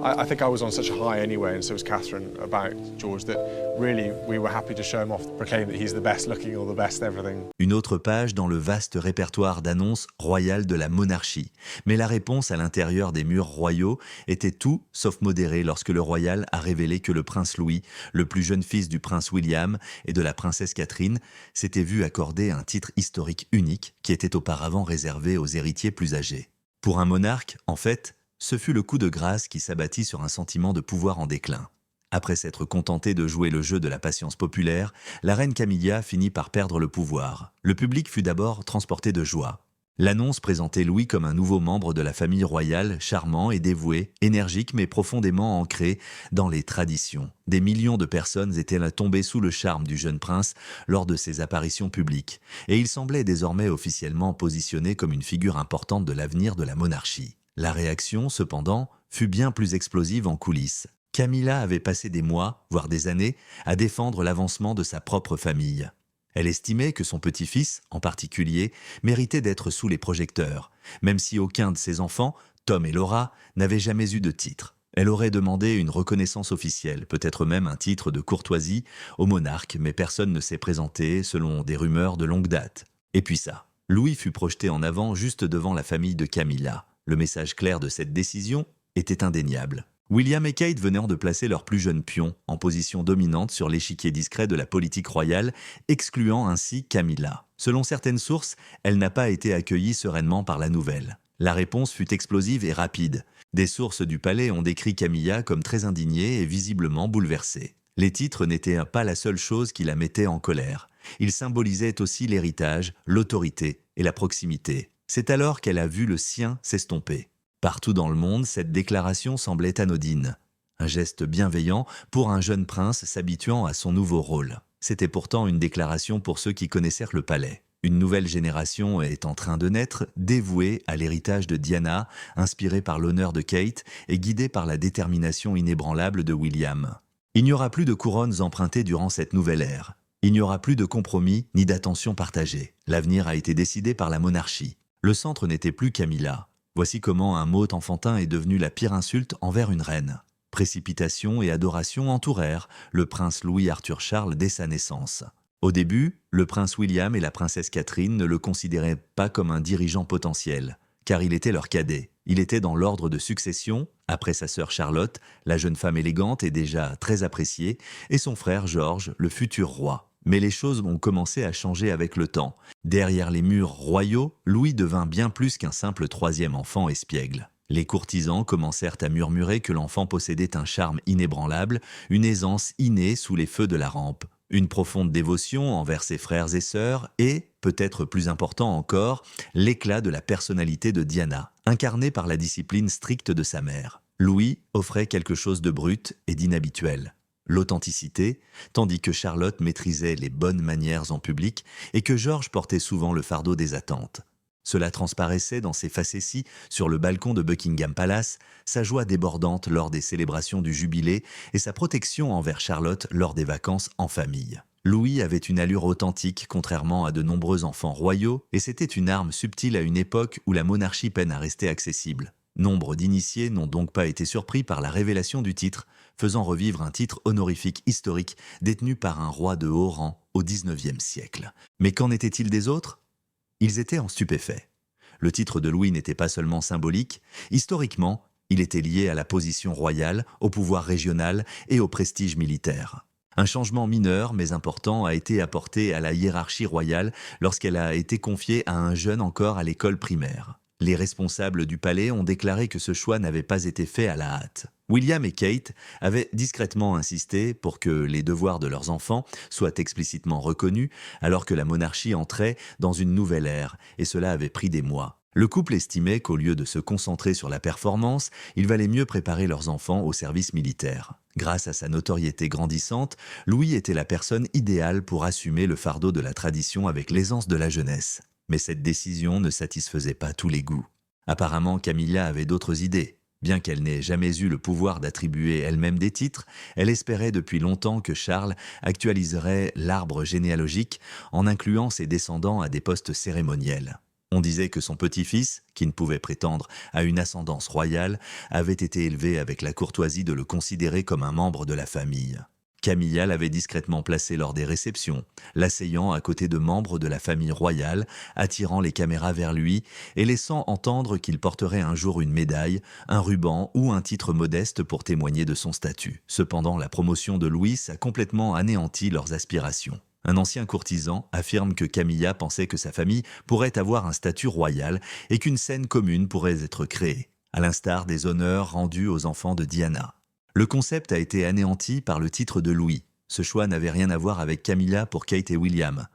I think I was on such a high anyway, and so was Catherine, about George, that really we were happy to show him off, proclaim that he's the best looking or the best everything. Une autre page dans le vaste répertoire d'annonces royales de la monarchie. Mais la réponse à l'intérieur des murs royaux était tout sauf modérée lorsque le royal a révélé que le prince Louis, le plus jeune fils du prince William et de la princesse Catherine, s'était vu accorder un titre historique unique qui était auparavant réservé aux héritiers plus âgés. Pour un monarque, en fait, ce fut le coup de grâce qui s'abattit sur un sentiment de pouvoir en déclin. Après s'être contentée de jouer le jeu de la patience populaire, la reine Camilla finit par perdre le pouvoir. Le public fut d'abord transporté de joie. L'annonce présentait Louis comme un nouveau membre de la famille royale, charmant et dévoué, énergique mais profondément ancré dans les traditions. Des millions de personnes étaient là tombées sous le charme du jeune prince lors de ses apparitions publiques, et il semblait désormais officiellement positionné comme une figure importante de l'avenir de la monarchie. La réaction, cependant, fut bien plus explosive en coulisses. Camilla avait passé des mois, voire des années, à défendre l'avancement de sa propre famille. Elle estimait que son petit-fils, en particulier, méritait d'être sous les projecteurs, même si aucun de ses enfants, Tom et Laura, n'avaient jamais eu de titre. Elle aurait demandé une reconnaissance officielle, peut-être même un titre de courtoisie, au monarque, mais personne ne s'est présenté selon des rumeurs de longue date. Et puis ça, Louis fut projeté en avant juste devant la famille de Camilla. Le message clair de cette décision était indéniable. William et Kate venaient de placer leur plus jeune pion en position dominante sur l'échiquier discret de la politique royale, excluant ainsi Camilla. Selon certaines sources, elle n'a pas été accueillie sereinement par la nouvelle. La réponse fut explosive et rapide. Des sources du palais ont décrit Camilla comme très indignée et visiblement bouleversée. Les titres n'étaient pas la seule chose qui la mettait en colère. Ils symbolisaient aussi l'héritage, l'autorité et la proximité. C'est alors qu'elle a vu le sien s'estomper. Partout dans le monde, cette déclaration semblait anodine. Un geste bienveillant pour un jeune prince s'habituant à son nouveau rôle. C'était pourtant une déclaration pour ceux qui connaissèrent le palais. Une nouvelle génération est en train de naître, dévouée à l'héritage de Diana, inspirée par l'honneur de Kate et guidée par la détermination inébranlable de William. Il n'y aura plus de couronnes empruntées durant cette nouvelle ère. Il n'y aura plus de compromis ni d'attention partagée. L'avenir a été décidé par la monarchie. Le centre n'était plus Camilla. Voici comment un mot enfantin est devenu la pire insulte envers une reine. Précipitation et adoration entourèrent le prince Louis-Arthur Charles dès sa naissance. Au début, le prince William et la princesse Catherine ne le considéraient pas comme un dirigeant potentiel, car il était leur cadet. Il était dans l'ordre de succession, après sa sœur Charlotte, la jeune femme élégante et déjà très appréciée, et son frère George, le futur roi. Mais les choses ont commencé à changer avec le temps. Derrière les murs royaux, Louis devint bien plus qu'un simple troisième enfant espiègle. Les courtisans commencèrent à murmurer que l'enfant possédait un charme inébranlable, une aisance innée sous les feux de la rampe, une profonde dévotion envers ses frères et sœurs et, peut-être plus important encore, l'éclat de la personnalité de Diana, incarnée par la discipline stricte de sa mère. Louis offrait quelque chose de brut et d'inhabituel. L'authenticité, tandis que Charlotte maîtrisait les bonnes manières en public et que George portait souvent le fardeau des attentes. Cela transparaissait dans ses facéties sur le balcon de Buckingham Palace, sa joie débordante lors des célébrations du jubilé et sa protection envers Charlotte lors des vacances en famille. Louis avait une allure authentique contrairement à de nombreux enfants royaux et c'était une arme subtile à une époque où la monarchie peine à rester accessible. Nombre d'initiés n'ont donc pas été surpris par la révélation du titre, faisant revivre un titre honorifique historique détenu par un roi de haut rang au XIXe siècle. Mais qu'en était-il des autres ? Ils étaient en stupéfait. Le titre de Louis n'était pas seulement symbolique, historiquement, il était lié à la position royale, au pouvoir régional et au prestige militaire. Un changement mineur mais important a été apporté à la hiérarchie royale lorsqu'elle a été confiée à un jeune encore à l'école primaire. Les responsables du palais ont déclaré que ce choix n'avait pas été fait à la hâte. William et Kate avaient discrètement insisté pour que les devoirs de leurs enfants soient explicitement reconnus alors que la monarchie entrait dans une nouvelle ère, et cela avait pris des mois. Le couple estimait qu'au lieu de se concentrer sur la performance, il valait mieux préparer leurs enfants au service militaire. Grâce à sa notoriété grandissante, Louis était la personne idéale pour assumer le fardeau de la tradition avec l'aisance de la jeunesse. Mais cette décision ne satisfaisait pas tous les goûts. Apparemment, Camilla avait d'autres idées. Bien qu'elle n'ait jamais eu le pouvoir d'attribuer elle-même des titres, elle espérait depuis longtemps que Charles actualiserait l'arbre généalogique en incluant ses descendants à des postes cérémoniels. On disait que son petit-fils, qui ne pouvait prétendre à une ascendance royale, avait été élevé avec la courtoisie de le considérer comme un membre de la famille. Camilla l'avait discrètement placé lors des réceptions, l'asseyant à côté de membres de la famille royale, attirant les caméras vers lui et laissant entendre qu'il porterait un jour une médaille, un ruban ou un titre modeste pour témoigner de son statut. Cependant, la promotion de Louis a complètement anéanti leurs aspirations. Un ancien courtisan affirme que Camilla pensait que sa famille pourrait avoir un statut royal et qu'une scène commune pourrait être créée, à l'instar des honneurs rendus aux enfants de Diana. Le concept a été anéanti par le titre de Louis. Ce choix n'avait rien à voir avec Camilla pour Kate et William.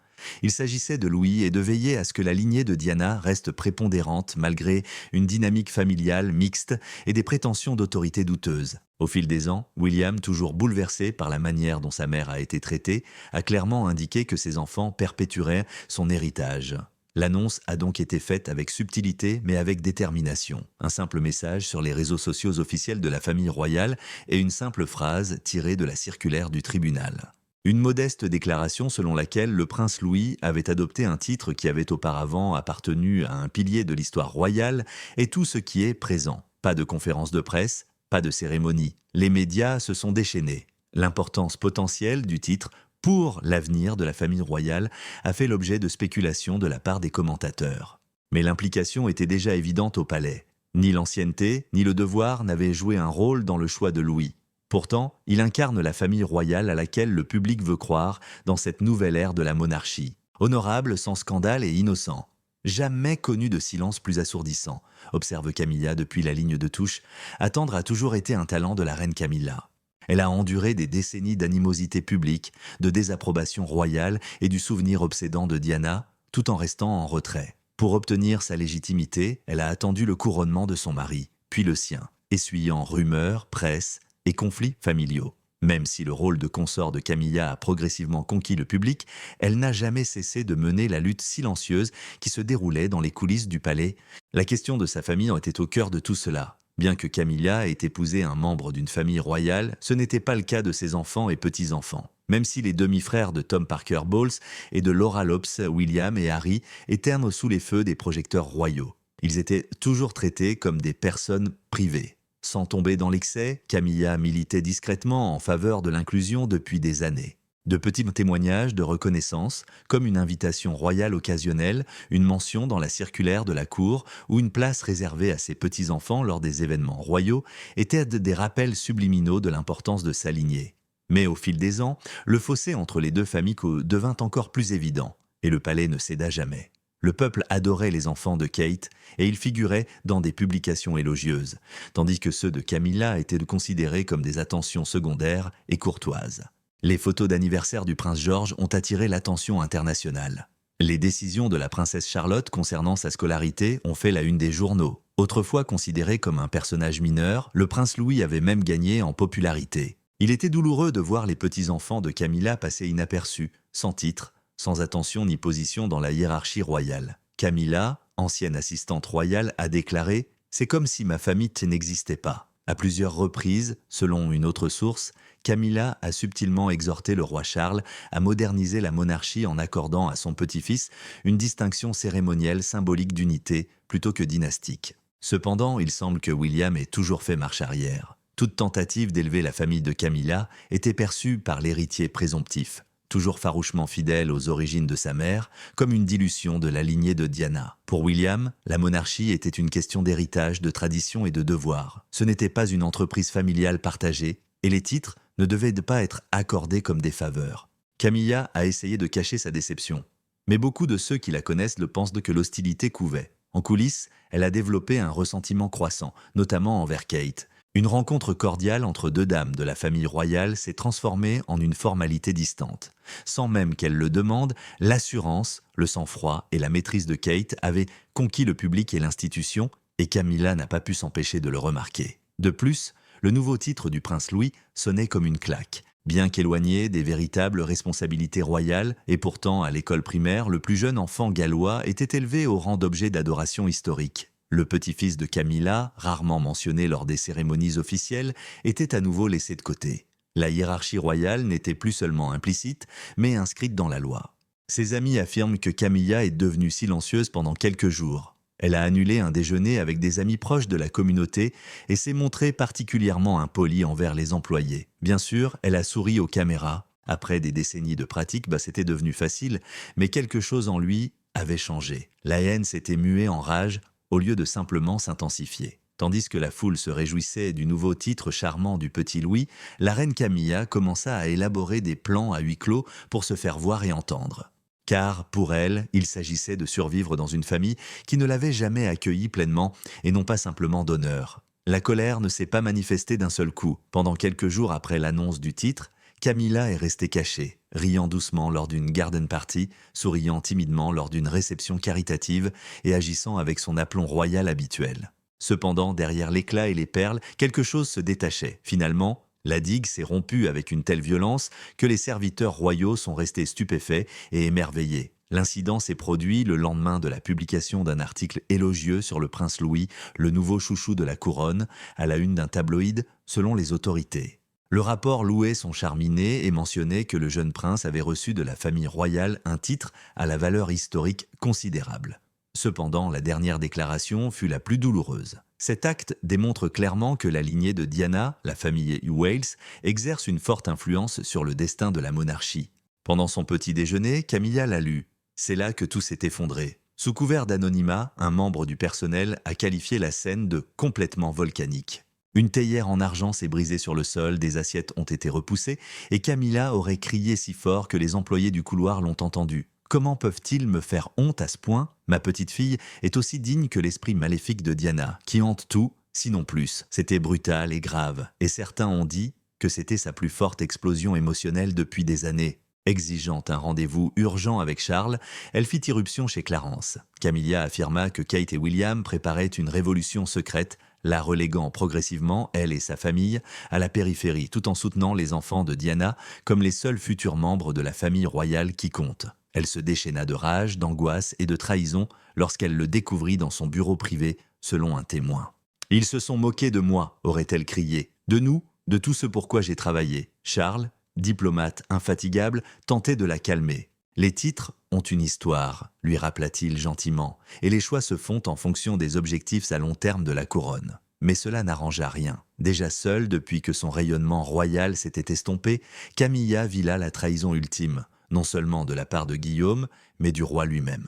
Il s'agissait de Louis et de veiller à ce que la lignée de Diana reste prépondérante malgré une dynamique familiale mixte et des prétentions d'autorité douteuses. Au fil des ans, William, toujours bouleversé par la manière dont sa mère a été traitée, a clairement indiqué que ses enfants perpétueraient son héritage. L'annonce a donc été faite avec subtilité mais avec détermination. Un simple message sur les réseaux sociaux officiels de la famille royale et une simple phrase tirée de la circulaire du tribunal. Une modeste déclaration selon laquelle le prince Louis avait adopté un titre qui avait auparavant appartenu à un pilier de l'histoire royale et tout ce qui est présent. Pas de conférence de presse, pas de cérémonie. Les médias se sont déchaînés. L'importance potentielle du titre pour l'avenir de la famille royale a fait l'objet de spéculations de la part des commentateurs. Mais l'implication était déjà évidente au palais. Ni l'ancienneté, ni le devoir n'avaient joué un rôle dans le choix de Louis. Pourtant, il incarne la famille royale à laquelle le public veut croire dans cette nouvelle ère de la monarchie. Honorable, sans scandale et innocent. Jamais connu de silence plus assourdissant, observe Camilla depuis la ligne de touche. Attendre a toujours été un talent de la reine Camilla. Elle a enduré des décennies d'animosité publique, de désapprobation royale et du souvenir obsédant de Diana, tout en restant en retrait. Pour obtenir sa légitimité, elle a attendu le couronnement de son mari, puis le sien, essuyant rumeurs, presse et conflits familiaux. Même si le rôle de consort de Camilla a progressivement conquis le public, elle n'a jamais cessé de mener la lutte silencieuse qui se déroulait dans les coulisses du palais. La question de sa famille était au cœur de tout cela. Bien que Camilla ait épousé un membre d'une famille royale, ce n'était pas le cas de ses enfants et petits-enfants. Même si les demi-frères de Tom Parker Bowles et de Laura Lopes, William et Harry, étaient sous les feux des projecteurs royaux. Ils étaient toujours traités comme des personnes privées. Sans tomber dans l'excès, Camilla militait discrètement en faveur de l'inclusion depuis des années. De petits témoignages de reconnaissance, comme une invitation royale occasionnelle, une mention dans la circulaire de la cour ou une place réservée à ses petits-enfants lors des événements royaux, étaient des rappels subliminaux de l'importance de sa lignée. Mais au fil des ans, le fossé entre les deux familles devint encore plus évident, et le palais ne céda jamais. Le peuple adorait les enfants de Kate et ils figuraient dans des publications élogieuses, tandis que ceux de Camilla étaient considérés comme des attentions secondaires et courtoises. Les photos d'anniversaire du prince George ont attiré l'attention internationale. Les décisions de la princesse Charlotte concernant sa scolarité ont fait la une des journaux. Autrefois considéré comme un personnage mineur, le prince Louis avait même gagné en popularité. Il était douloureux de voir les petits-enfants de Camilla passer inaperçus, sans titre, sans attention ni position dans la hiérarchie royale. Camilla, ancienne assistante royale, a déclaré « C'est comme si ma famille n'existait pas ». À plusieurs reprises, selon une autre source, Camilla a subtilement exhorté le roi Charles à moderniser la monarchie en accordant à son petit-fils une distinction cérémonielle symbolique d'unité plutôt que dynastique. Cependant, il semble que William ait toujours fait marche arrière. Toute tentative d'élever la famille de Camilla était perçue par l'héritier présomptif, toujours farouchement fidèle aux origines de sa mère, comme une dilution de la lignée de Diana. Pour William, la monarchie était une question d'héritage, de tradition et de devoir. Ce n'était pas une entreprise familiale partagée, et les titres ne devaient pas être accordés comme des faveurs. Camilla a essayé de cacher sa déception, mais beaucoup de ceux qui la connaissent le pensent que l'hostilité couvait. En coulisses, elle a développé un ressentiment croissant, notamment envers Kate. Une rencontre cordiale entre deux dames de la famille royale s'est transformée en une formalité distante. Sans même qu'elle le demande, l'assurance, le sang-froid et la maîtrise de Kate avaient conquis le public et l'institution, et Camilla n'a pas pu s'empêcher de le remarquer. De plus, le nouveau titre du prince Louis sonnait comme une claque. Bien qu'éloigné des véritables responsabilités royales, et pourtant à l'école primaire, le plus jeune enfant gallois était élevé au rang d'objet d'adoration historique. Le petit-fils de Camilla, rarement mentionné lors des cérémonies officielles, était à nouveau laissé de côté. La hiérarchie royale n'était plus seulement implicite, mais inscrite dans la loi. Ses amis affirment que Camilla est devenue silencieuse pendant quelques jours. Elle a annulé un déjeuner avec des amis proches de la communauté et s'est montrée particulièrement impolie envers les employés. Bien sûr, elle a souri aux caméras. Après des décennies de pratique, c'était devenu facile, mais quelque chose en lui avait changé. La haine s'était muée en rage au lieu de simplement s'intensifier. Tandis que la foule se réjouissait du nouveau titre charmant du petit Louis, la reine Camilla commença à élaborer des plans à huis clos pour se faire voir et entendre. Car, pour elle, il s'agissait de survivre dans une famille qui ne l'avait jamais accueillie pleinement et non pas simplement d'honneur. La colère ne s'est pas manifestée d'un seul coup. Pendant quelques jours après l'annonce du titre, Camilla est restée cachée, riant doucement lors d'une garden party, souriant timidement lors d'une réception caritative et agissant avec son aplomb royal habituel. Cependant, derrière l'éclat et les perles, quelque chose se détachait. Finalement, la digue s'est rompue avec une telle violence que les serviteurs royaux sont restés stupéfaits et émerveillés. L'incident s'est produit le lendemain de la publication d'un article élogieux sur le prince Louis, le nouveau chouchou de la couronne, à la une d'un tabloïd, selon les autorités. Le rapport louait son charme inné et mentionnait que le jeune prince avait reçu de la famille royale un titre à la valeur historique considérable. Cependant, la dernière déclaration fut la plus douloureuse. Cet acte démontre clairement que la lignée de Diana, la famille Wales, exerce une forte influence sur le destin de la monarchie. Pendant son petit déjeuner, Camilla l'a lu. C'est là que tout s'est effondré. Sous couvert d'anonymat, un membre du personnel a qualifié la scène de complètement volcanique. Une théière en argent s'est brisée sur le sol, des assiettes ont été repoussées et Camilla aurait crié si fort que les employés du couloir l'ont entendu. Comment peuvent-ils me faire honte à ce point? Ma petite fille est aussi digne que l'esprit maléfique de Diana, qui hante tout, sinon plus. C'était brutal et grave, et certains ont dit que c'était sa plus forte explosion émotionnelle depuis des années. Exigeant un rendez-vous urgent avec Charles, elle fit irruption chez Clarence. Camilla affirma que Kate et William préparaient une révolution secrète, la reléguant progressivement, elle et sa famille, à la périphérie, tout en soutenant les enfants de Diana comme les seuls futurs membres de la famille royale qui comptent. Elle se déchaîna de rage, d'angoisse et de trahison lorsqu'elle le découvrit dans son bureau privé, selon un témoin. « Ils se sont moqués de moi », aurait-elle crié, « de nous, de tout ce pour quoi j'ai travaillé. » Charles, diplomate infatigable, tentait de la calmer. « Les titres ont une histoire », lui rappela-t-il gentiment, « et les choix se font en fonction des objectifs à long terme de la couronne. » Mais cela n'arrangea rien. Déjà seule, depuis que son rayonnement royal s'était estompé, Camilla vit là la trahison ultime, non seulement de la part de Guillaume, mais du roi lui-même.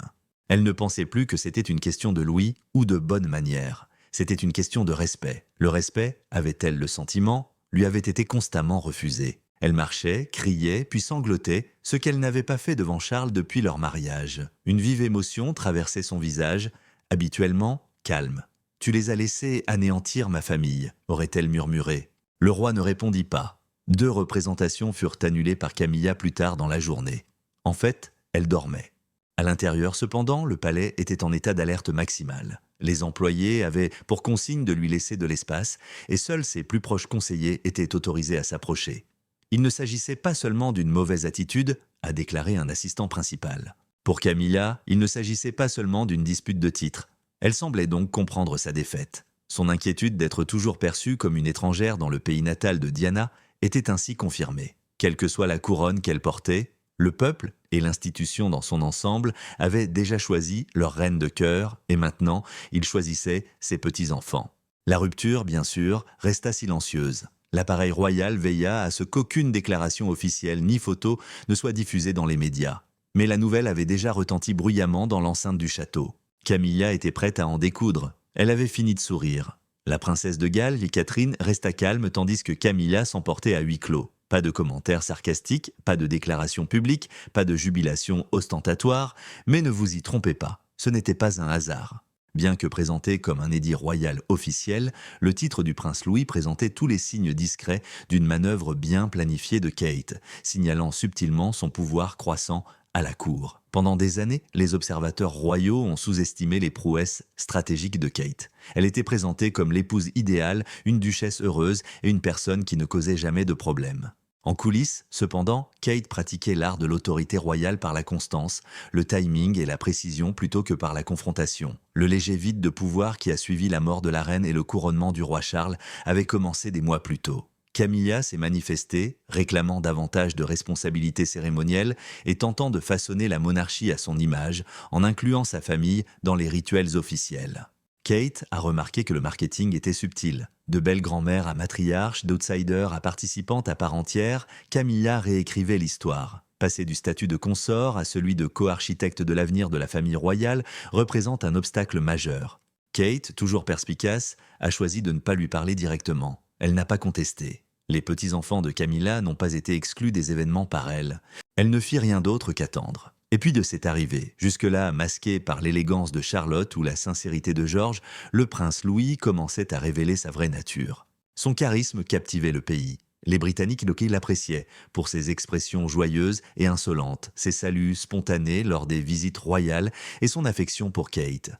Elle ne pensait plus que c'était une question de Louis ou de bonne manière. C'était une question de respect. Le respect, avait-elle le sentiment, lui avait été constamment refusé. Elle marchait, criait, puis sanglotait, ce qu'elle n'avait pas fait devant Charles depuis leur mariage. Une vive émotion traversait son visage, habituellement calme. « Tu les as laissés anéantir ma famille », aurait-elle murmuré. Le roi ne répondit pas. 2 représentations furent annulées par Camilla plus tard dans la journée. En fait, elle dormait. À l'intérieur, cependant, le palais était en état d'alerte maximale. Les employés avaient pour consigne de lui laisser de l'espace et seuls ses plus proches conseillers étaient autorisés à s'approcher. Il ne s'agissait pas seulement d'une mauvaise attitude, a déclaré un assistant principal. Pour Camilla, il ne s'agissait pas seulement d'une dispute de titre. Elle semblait donc comprendre sa défaite. Son inquiétude d'être toujours perçue comme une étrangère dans le pays natal de Diana était ainsi confirmée. Quelle que soit la couronne qu'elle portait, le peuple et l'institution dans son ensemble avaient déjà choisi leur reine de cœur et maintenant, ils choisissaient ses petits-enfants. La rupture, bien sûr, resta silencieuse. L'appareil royal veilla à ce qu'aucune déclaration officielle ni photo ne soit diffusée dans les médias. Mais la nouvelle avait déjà retenti bruyamment dans l'enceinte du château. Camilla était prête à en découdre. Elle avait fini de sourire. La princesse de Galles, Catherine, resta calme tandis que Camilla s'emportait à huis clos. Pas de commentaires sarcastiques, pas de déclarations publiques, pas de jubilation ostentatoire, mais ne vous y trompez pas, ce n'était pas un hasard. Bien que présenté comme un édit royal officiel, le titre du prince Louis présentait tous les signes discrets d'une manœuvre bien planifiée de Kate, signalant subtilement son pouvoir croissant à la cour. Pendant des années, les observateurs royaux ont sous-estimé les prouesses stratégiques de Kate. Elle était présentée comme l'épouse idéale, une duchesse heureuse et une personne qui ne causait jamais de problème. En coulisses, cependant, Kate pratiquait l'art de l'autorité royale par la constance, le timing et la précision plutôt que par la confrontation. Le léger vide de pouvoir qui a suivi la mort de la reine et le couronnement du roi Charles avait commencé des mois plus tôt. Camilla s'est manifestée, réclamant davantage de responsabilités cérémonielles et tentant de façonner la monarchie à son image en incluant sa famille dans les rituels officiels. Kate a remarqué que le marketing était subtil. De belle grand-mère à matriarche, d'outsider à participante à part entière, Camilla réécrivait l'histoire. Passer du statut de consort à celui de co-architecte de l'avenir de la famille royale représente un obstacle majeur. Kate, toujours perspicace, a choisi de ne pas lui parler directement. Elle n'a pas contesté. Les petits-enfants de Camilla n'ont pas été exclus des événements par elle. Elle ne fit rien d'autre qu'attendre. Et puis de cette arrivée, jusque-là masquée par l'élégance de Charlotte ou la sincérité de George, le prince Louis commençait à révéler sa vraie nature. Son charisme captivait le pays. Les Britanniques l'appréciaient pour ses expressions joyeuses et insolentes, ses saluts spontanés lors des visites royales et son affection pour Kate.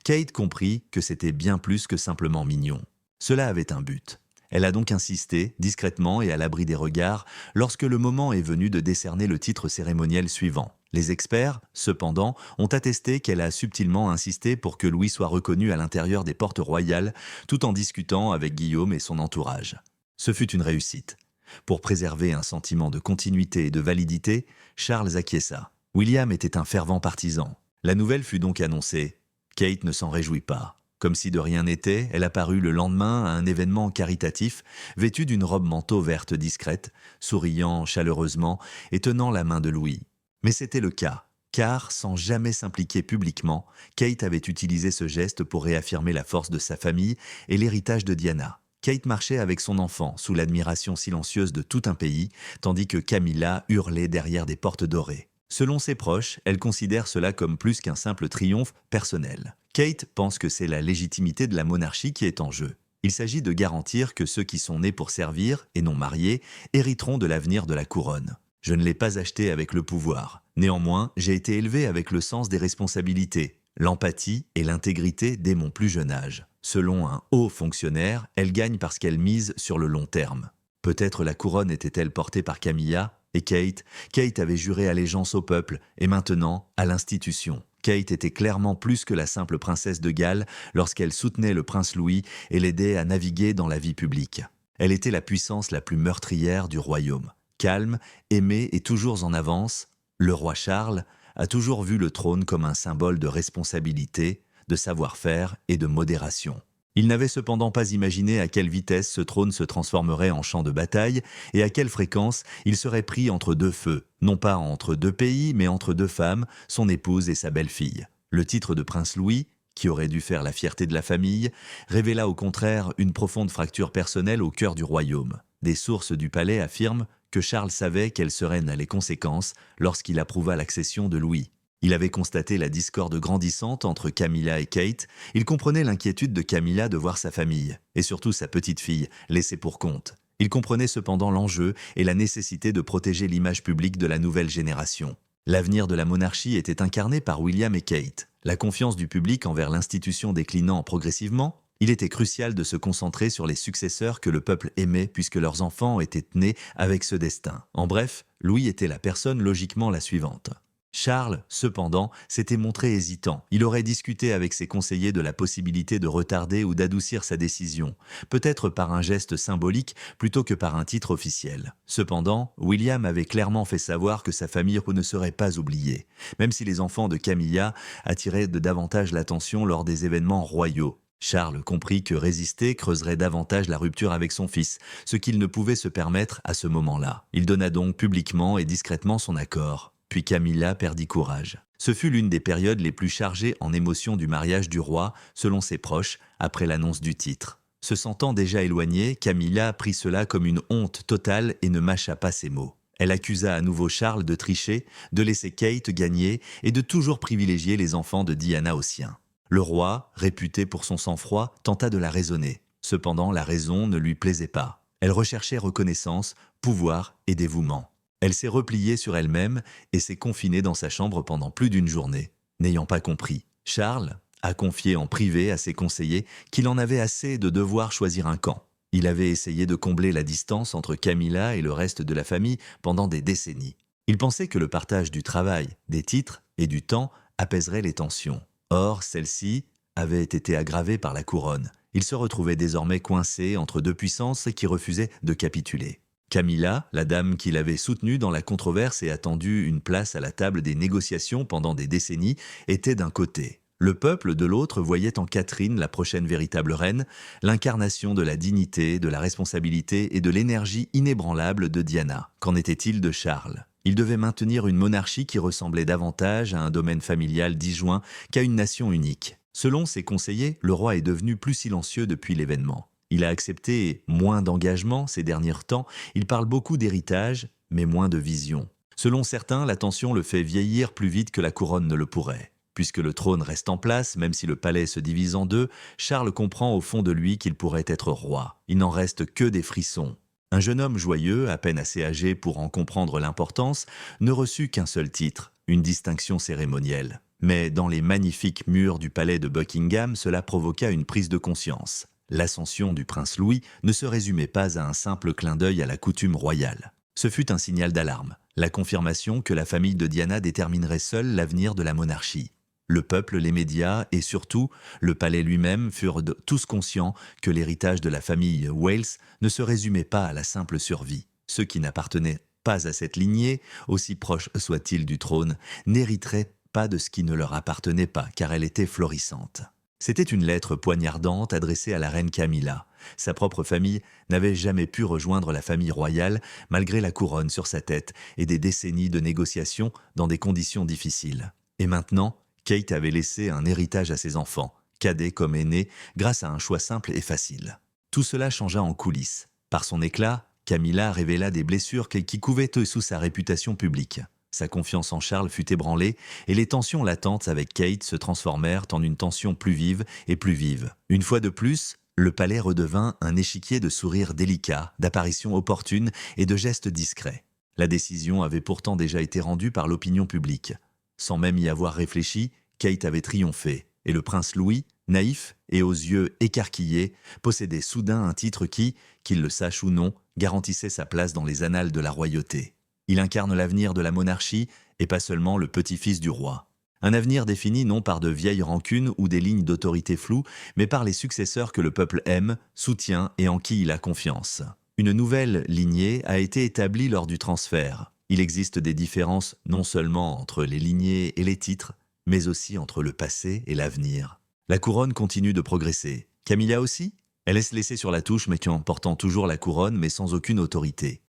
Kate comprit que c'était bien plus que simplement mignon. Cela avait un but. Elle a donc insisté, discrètement et à l'abri des regards, lorsque le moment est venu de décerner le titre cérémoniel suivant. Les experts, cependant, ont attesté qu'elle a subtilement insisté pour que Louis soit reconnu à l'intérieur des portes royales, tout en discutant avec Guillaume et son entourage. Ce fut une réussite. Pour préserver un sentiment de continuité et de validité, Charles acquiesça. William était un fervent partisan. La nouvelle fut donc annoncée. Kate ne s'en réjouit pas. Comme si de rien n'était, elle apparut le lendemain à un événement caritatif, vêtue d'une robe manteau verte discrète, souriant chaleureusement et tenant la main de Louis. Mais c'était le cas, car, sans jamais s'impliquer publiquement, Kate avait utilisé ce geste pour réaffirmer la force de sa famille et l'héritage de Diana. Kate marchait avec son enfant, sous l'admiration silencieuse de tout un pays, tandis que Camilla hurlait derrière des portes dorées. Selon ses proches, elle considère cela comme plus qu'un simple triomphe personnel. Kate pense que c'est la légitimité de la monarchie qui est en jeu. Il s'agit de garantir que ceux qui sont nés pour servir, et non mariés, hériteront de l'avenir de la couronne. Je ne l'ai pas acheté avec le pouvoir. Néanmoins, j'ai été élevé avec le sens des responsabilités, l'empathie et l'intégrité dès mon plus jeune âge. Selon un haut fonctionnaire, elle gagne parce qu'elle mise sur le long terme. Peut-être la couronne était-elle portée par Camilla et Kate avait juré allégeance au peuple et maintenant à l'institution. Kate était clairement plus que la simple princesse de Galles lorsqu'elle soutenait le prince Louis et l'aidait à naviguer dans la vie publique. Elle était la puissance la plus meurtrière du royaume. Calme, aimé et toujours en avance, le roi Charles a toujours vu le trône comme un symbole de responsabilité, de savoir-faire et de modération. Il n'avait cependant pas imaginé à quelle vitesse ce trône se transformerait en champ de bataille et à quelle fréquence il serait pris entre deux feux, non pas entre deux pays, mais entre deux femmes, son épouse et sa belle-fille. Le titre de prince Louis, qui aurait dû faire la fierté de la famille, révéla au contraire une profonde fracture personnelle au cœur du royaume. Des sources du palais affirment que Charles savait quelles seraient les conséquences lorsqu'il approuva l'accession de Louis. Il avait constaté la discorde grandissante entre Camilla et Kate. Il comprenait l'inquiétude de Camilla de voir sa famille, et surtout sa petite-fille, laissée pour compte. Il comprenait cependant l'enjeu et la nécessité de protéger l'image publique de la nouvelle génération. L'avenir de la monarchie était incarné par William et Kate. La confiance du public envers l'institution déclinant progressivement, il était crucial de se concentrer sur les successeurs que le peuple aimait puisque leurs enfants étaient nés avec ce destin. En bref, Louis était la personne logiquement la suivante. Charles, cependant, s'était montré hésitant. Il aurait discuté avec ses conseillers de la possibilité de retarder ou d'adoucir sa décision, peut-être par un geste symbolique plutôt que par un titre officiel. Cependant, William avait clairement fait savoir que sa famille ne serait pas oubliée, même si les enfants de Camilla attiraient davantage l'attention lors des événements royaux. Charles comprit que résister creuserait davantage la rupture avec son fils, ce qu'il ne pouvait se permettre à ce moment-là. Il donna donc publiquement et discrètement son accord. Puis Camilla perdit courage. Ce fut l'une des périodes les plus chargées en émotions du mariage du roi, selon ses proches, après l'annonce du titre. Se sentant déjà éloignée, Camilla prit cela comme une honte totale et ne mâcha pas ses mots. Elle accusa à nouveau Charles de tricher, de laisser Kate gagner et de toujours privilégier les enfants de Diana aux siens. Le roi, réputé pour son sang-froid, tenta de la raisonner. Cependant, la raison ne lui plaisait pas. Elle recherchait reconnaissance, pouvoir et dévouement. Elle s'est repliée sur elle-même et s'est confinée dans sa chambre pendant plus d'une journée. N'ayant pas compris, Charles a confié en privé à ses conseillers qu'il en avait assez de devoir choisir un camp. Il avait essayé de combler la distance entre Camilla et le reste de la famille pendant des décennies. Il pensait que le partage du travail, des titres et du temps apaiserait les tensions. Or, celles-ci avaient été aggravées par la couronne Il se retrouvait désormais coincé entre deux puissances qui refusaient de capituler. Camilla, la dame qui l'avait soutenu dans la controverse et attendu une place à la table des négociations pendant des décennies, était d'un côté. Le peuple, de l'autre, voyait en Catherine la prochaine véritable reine, l'incarnation de la dignité, de la responsabilité et de l'énergie inébranlable de Diana. Qu'en était-il de Charles ? Il devait maintenir une monarchie qui ressemblait davantage à un domaine familial disjoint qu'à une nation unique. Selon ses conseillers, le roi est devenu plus silencieux depuis l'événement. Il a accepté moins d'engagement ces derniers temps, il parle beaucoup d'héritage, mais moins de vision. Selon certains, la tension le fait vieillir plus vite que la couronne ne le pourrait. Puisque le trône reste en place, même si le palais se divise en deux, Charles comprend au fond de lui qu'il pourrait être roi. Il n'en reste que des frissons. Un jeune homme joyeux, à peine assez âgé pour en comprendre l'importance, ne reçut qu'un seul titre, une distinction cérémonielle. Mais dans les magnifiques murs du palais de Buckingham, cela provoqua une prise de conscience. L'ascension du prince Louis ne se résumait pas à un simple clin d'œil à la coutume royale. Ce fut un signal d'alarme, la confirmation que la famille de Diana déterminerait seule l'avenir de la monarchie. Le peuple, les médias et surtout le palais lui-même furent tous conscients que l'héritage de la famille Wales ne se résumait pas à la simple survie. Ceux qui n'appartenaient pas à cette lignée, aussi proches soient-ils du trône, n'hériteraient pas de ce qui ne leur appartenait pas, car elle était florissante. C'était une lettre poignardante adressée à la reine Camilla. Sa propre famille n'avait jamais pu rejoindre la famille royale malgré la couronne sur sa tête et des décennies de négociations dans des conditions difficiles. Et maintenant, Kate avait laissé un héritage à ses enfants, cadets comme aînés, grâce à un choix simple et facile. Tout cela changea en coulisses. Par son éclat, Camilla révéla des blessures qui couvaient sous sa réputation publique. Sa confiance en Charles fut ébranlée et les tensions latentes avec Kate se transformèrent en une tension plus vive et plus vive. Une fois de plus, le palais redevint un échiquier de sourires délicats, d'apparitions opportunes et de gestes discrets. La décision avait pourtant déjà été rendue par l'opinion publique. Sans même y avoir réfléchi, Kate avait triomphé, et le prince Louis, naïf et aux yeux écarquillés, possédait soudain un titre qui, qu'il le sache ou non, garantissait sa place dans les annales de la royauté. Il incarne l'avenir de la monarchie et pas seulement le petit-fils du roi. Un avenir défini non par de vieilles rancunes ou des lignes d'autorité floues, mais par les successeurs que le peuple aime, soutient et en qui il a confiance. Une nouvelle lignée a été établie lors du transfert. Il existe des différences non seulement entre les lignées et les titres, mais aussi entre le passé et l'avenir. La couronne continue de progresser. Camilla aussi ? Elle est laissée sur la touche mais en portant toujours la couronne mais sans aucune autorité.